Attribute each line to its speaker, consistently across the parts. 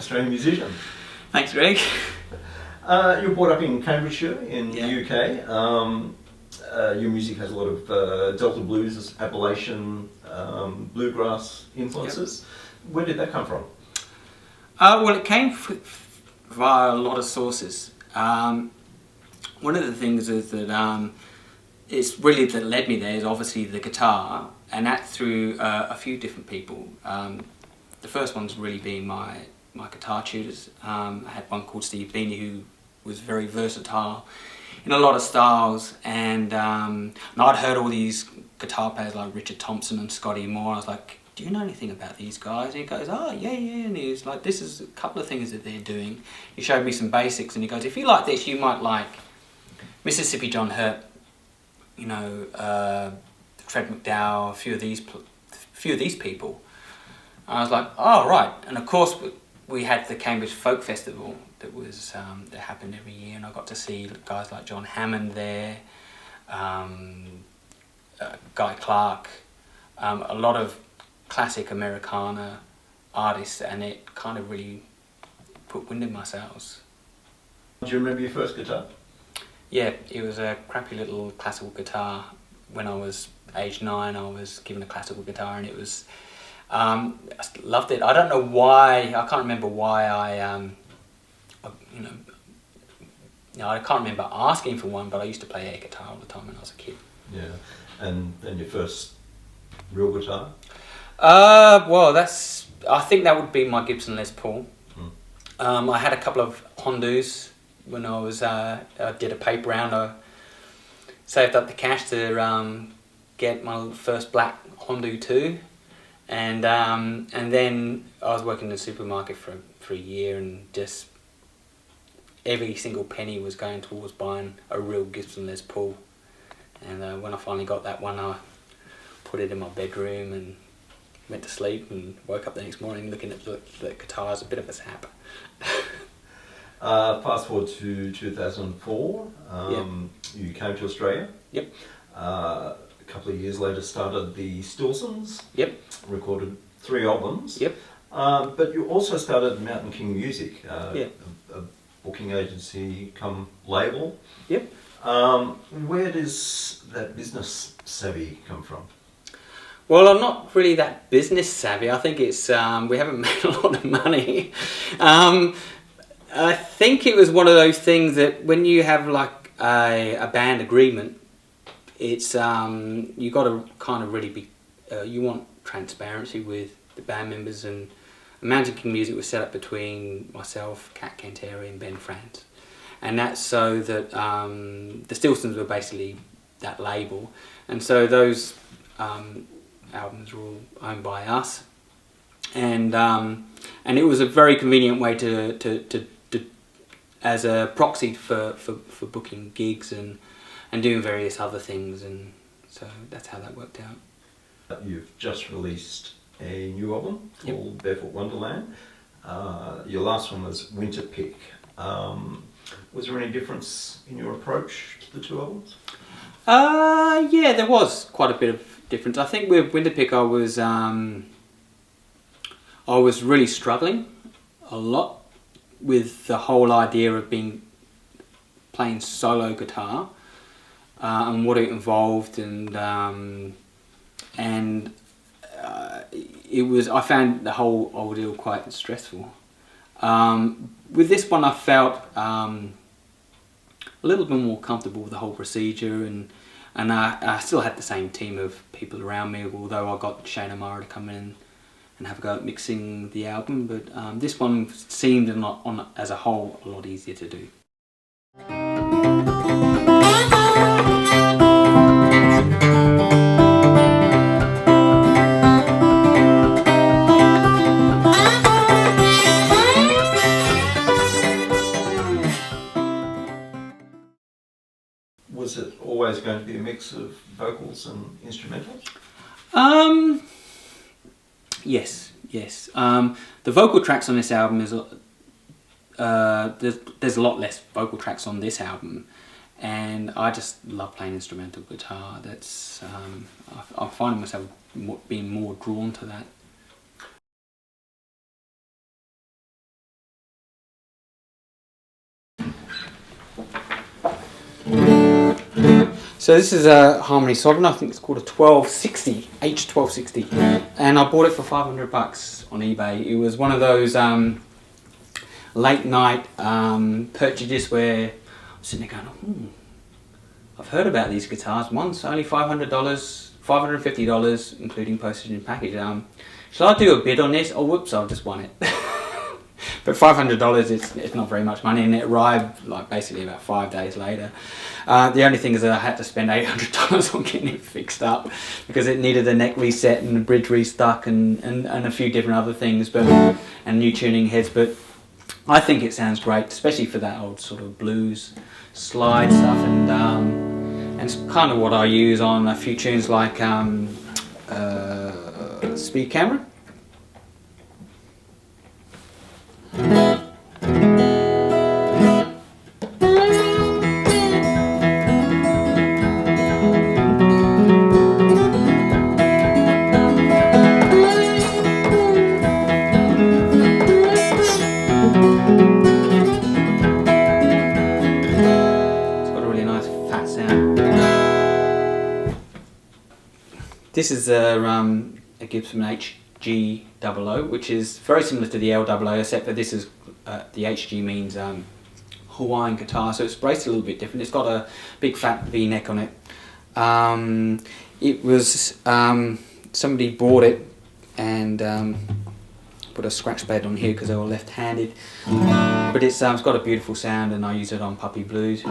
Speaker 1: Australian musician.
Speaker 2: Thanks, Greg.
Speaker 1: You were brought up in Cambridgeshire in the UK. Your music has a lot of Delta blues, Appalachian, bluegrass influences. Yep. Where did that come from?
Speaker 2: Well, it came via a lot of sources. One of the things is that it's really that led me there is obviously the guitar, and that through a few different people. The first one's really being my guitar tutors. I had one called Steve Beanie who was very versatile in a lot of styles, and I'd heard all these guitar players like Richard Thompson and Scotty Moore. I was like, do you know anything about these guys? And he goes, oh yeah, and he was like, this is a couple of things that they're doing. He showed me some basics, and he goes, if you like this, you might like Mississippi John Hurt, you know, Fred McDowell, a few of these people. I was like, oh right, and of course we had the Cambridge Folk Festival that was that happened every year, and I got to see guys like John Hammond there, Guy Clark, a lot of classic Americana artists, and it kind of really put wind in my sails.
Speaker 1: Do you remember your first guitar?
Speaker 2: Yeah, it was a crappy little classical guitar. When I was age 9, I was given a classical guitar, and it was, I loved it. I don't know why, I can't remember why I can't remember asking for one, but I used to play air guitar all the time when I was a kid.
Speaker 1: Yeah, and then your first real guitar?
Speaker 2: Well, I think that would be my Gibson Les Paul. I had a couple of Hondus when I was, I did a paper round. I saved up the cash to get my first black Hondu 2, and then I was working in the supermarket for a year, and just every single penny was going towards buying a real Gibson Les Paul. And when I finally got that one, I put it in my bedroom and went to sleep, and woke up the next morning looking at the guitar as a bit of a sap.
Speaker 1: Fast forward to 2004, you came to Australia.
Speaker 2: Yep.
Speaker 1: A couple of years later started the Stilsons.
Speaker 2: Yep.
Speaker 1: Recorded 3 albums.
Speaker 2: Yep.
Speaker 1: But you also started Mountain King Music,
Speaker 2: yep.
Speaker 1: a booking agency come label.
Speaker 2: Yep.
Speaker 1: Where does that business savvy come from?
Speaker 2: Well, I'm not really that business savvy. I think it's we haven't made a lot of money. I think it was one of those things that when you have like a band agreement, it's you got to kind of really be. You want transparency with the band members, and Mountain King Music was set up between myself, Kat Canteri, and Ben France, and that's so that the Stilsons were basically that label, and so those albums were all owned by us, and it was a very convenient way to as a proxy for booking gigs and doing various other things, and so that's how that worked out.
Speaker 1: You've just released a new album called Barefoot Wonderland. Your last one was Winter Pick. Was there any difference in your approach to the 2 albums?
Speaker 2: Yeah, there was quite a bit of difference. I think with Winter Pick I was really struggling a lot with the whole idea of playing solo guitar and what it involved, and it was, I found the whole ordeal quite stressful. With this one I felt a little bit more comfortable with the whole procedure, and I still had the same team of people around me, although I got Shane O'Mara to come in and have a go at mixing the album, but this one seemed as a whole a lot easier to do.
Speaker 1: Was it always going to be a mix of vocals and instrumentals?
Speaker 2: Yes. The vocal tracks on this album is there's a lot less vocal tracks on this album, and I just love playing instrumental guitar. That's I find myself being more drawn to that. So this is a Harmony Sovereign. I think it's called a 1260, H1260, and I bought it for $500 on eBay. It was one of those late night purchases where I'm sitting there going, I've heard about these guitars. One's only $500, $550, including postage and package. Shall I do a bid on this? Oh, whoops! I've just won it. But $500, it's not very much money, and it arrived like basically about 5 days later. The only thing is that I had to spend $800 on getting it fixed up because it needed a neck reset and a bridge restuck and a few different other things, and new tuning heads. But I think it sounds great, especially for that old sort of blues slide stuff, and it's kind of what I use on a few tunes like Speed Camera. This is a Gibson HG00, which is very similar to the L00, except that this is the HG means Hawaiian guitar, so it's braced a little bit different. It's got a big fat V-neck on it. It was somebody bought it and put a scratch pad on here because they were left-handed, but it's got a beautiful sound, and I use it on puppy blues.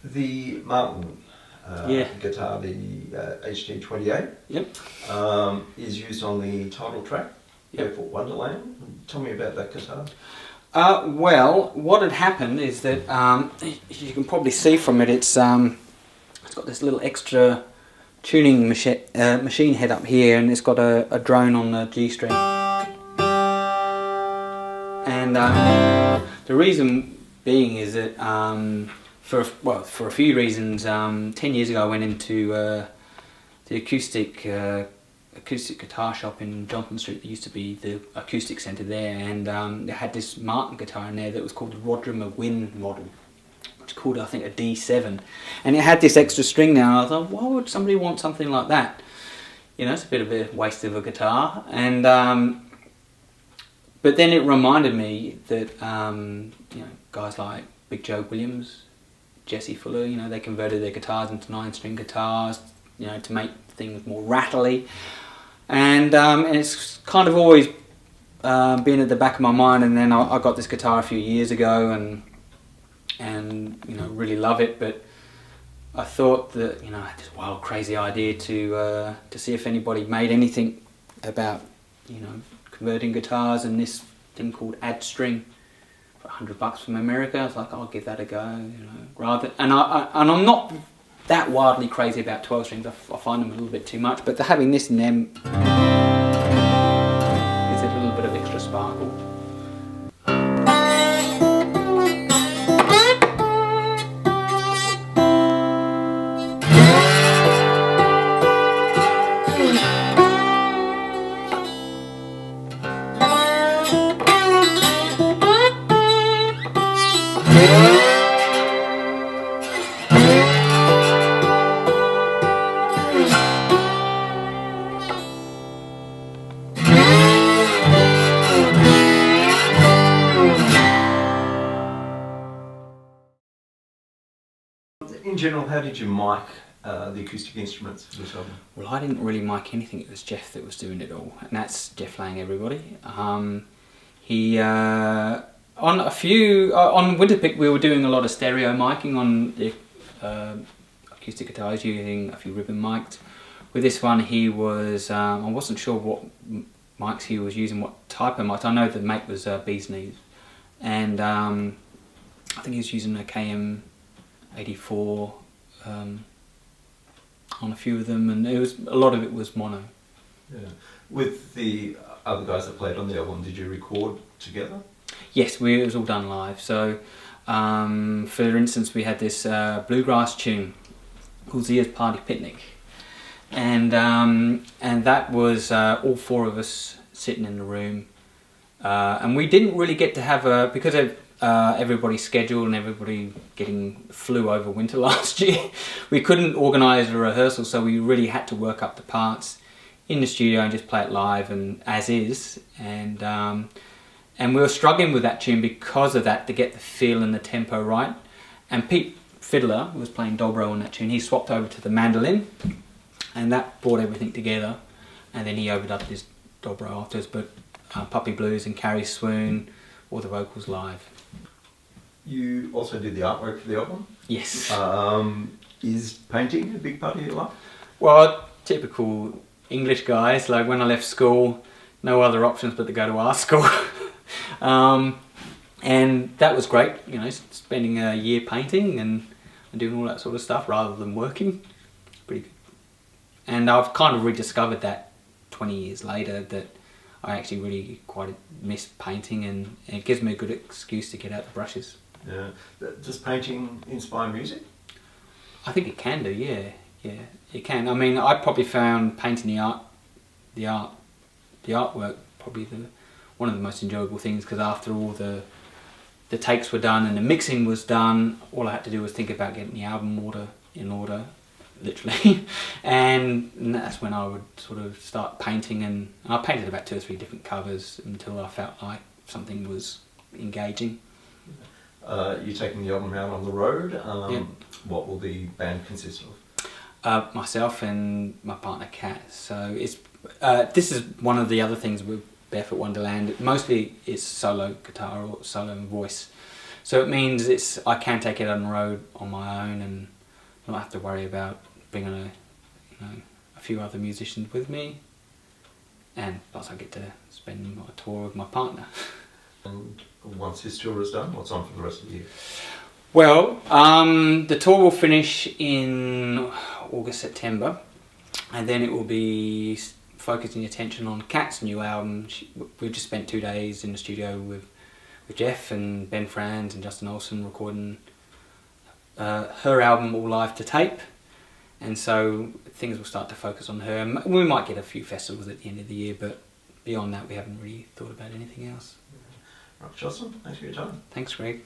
Speaker 1: The Martin guitar, the HG28, is used on the title track, Barefoot Wonderland. Tell me about that guitar.
Speaker 2: Well, what had happened is that you can probably see from it, it's got this little extra tuning machine head up here, and it's got a drone on the G string. And the reason being is that for a few reasons, 10 years ago I went into the acoustic guitar shop in Johnson Street. There used to be the acoustic centre there, and they had this Martin guitar in there that was called the Roger McGuinn model, which is called, I think, a D7, and it had this extra string there, and I thought, why would somebody want something like that? You know, it's a bit of a waste of a guitar. And but then it reminded me that you know, guys like Big Joe Williams, Jesse Fuller, you know, they converted their guitars into 9-string guitars, you know, to make things more rattly, and it's kind of always been at the back of my mind. And then I got this guitar a few years ago, and you know, really love it. But I thought that, you know, I had this wild, crazy idea to see if anybody made anything about, you know, converting guitars, and this thing called Add String. $100 from America. I was like, I'll give that a go, you know. And I'm not that wildly crazy about 12 strings. I find them a little bit too much, but having this in them gives it a little bit of extra sparkle.
Speaker 1: In general, how did you mic the acoustic instruments for this album?
Speaker 2: Well, I didn't really mic anything. It was Jeff that was doing it all, and that's Jeff Lang, everybody. He on Winterpick we were doing a lot of stereo miking on the acoustic guitars, using a few ribbon mics. With this one, he was I wasn't sure what mics he was using, what type of mics. I know the make was Bee's Knees, and I think he was using a KM84 on a few of them, and a lot of it was mono.
Speaker 1: Yeah. With the other guys that played on the album, did you record together?
Speaker 2: Yes, it was all done live. So, for instance, we had this bluegrass tune called Zia's Party Picnic, and that was all four of us sitting in the room, and we didn't really get to have because of everybody's schedule and everybody getting flu over winter last year, we couldn't organise a rehearsal, so we really had to work up the parts in the studio and just play it live and as is, and we were struggling with that tune because of that, to get the feel and the tempo right. And Pete Fiddler, who was playing dobro on that tune, he swapped over to the mandolin, and that brought everything together, and then he overdubbed his dobro afterwards. But Puppy Blues and Carrie Swoon, all the vocals live.
Speaker 1: You also did the artwork for the album?
Speaker 2: Yes.
Speaker 1: Is painting a big part of your life?
Speaker 2: Well, typical English guys, like when I left school, no other options but to go to art school. And that was great, you know, spending a year painting and doing all that sort of stuff rather than working. Pretty good. And I've kind of rediscovered that 20 years later, that I actually really quite miss painting, and it gives me a good excuse to get out the brushes.
Speaker 1: Yeah. Does painting inspire music?
Speaker 2: I think it can do, yeah, it can. I mean, I probably found painting the artwork probably one of the most enjoyable things, because after all the takes were done and the mixing was done, all I had to do was think about getting the album in order, literally. and that's when I would sort of start painting, and I painted about 2 or 3 different covers until I felt like something was engaging.
Speaker 1: You're taking the album out on the road.
Speaker 2: Yeah.
Speaker 1: What will the band consist of?
Speaker 2: Myself and my partner Kat. So this is one of the other things with Barefoot Wonderland. Mostly it's solo guitar or solo voice. So it means I can take it on the road on my own and not have to worry about bringing a few other musicians with me. And plus I get to spend a tour with my partner.
Speaker 1: And once this tour is done, what's on for the rest of the year?
Speaker 2: Well, the tour will finish in August, September, and then it will be focusing attention on Kat's new album. We've just spent 2 days in the studio with Jeff and Ben Franz and Justin Olsen recording her album all live to tape, and so things will start to focus on her. We might get a few festivals at the end of the year, but beyond that we haven't really thought about anything else.
Speaker 1: Right, Justin, thanks for your time.
Speaker 2: Thanks, Greg.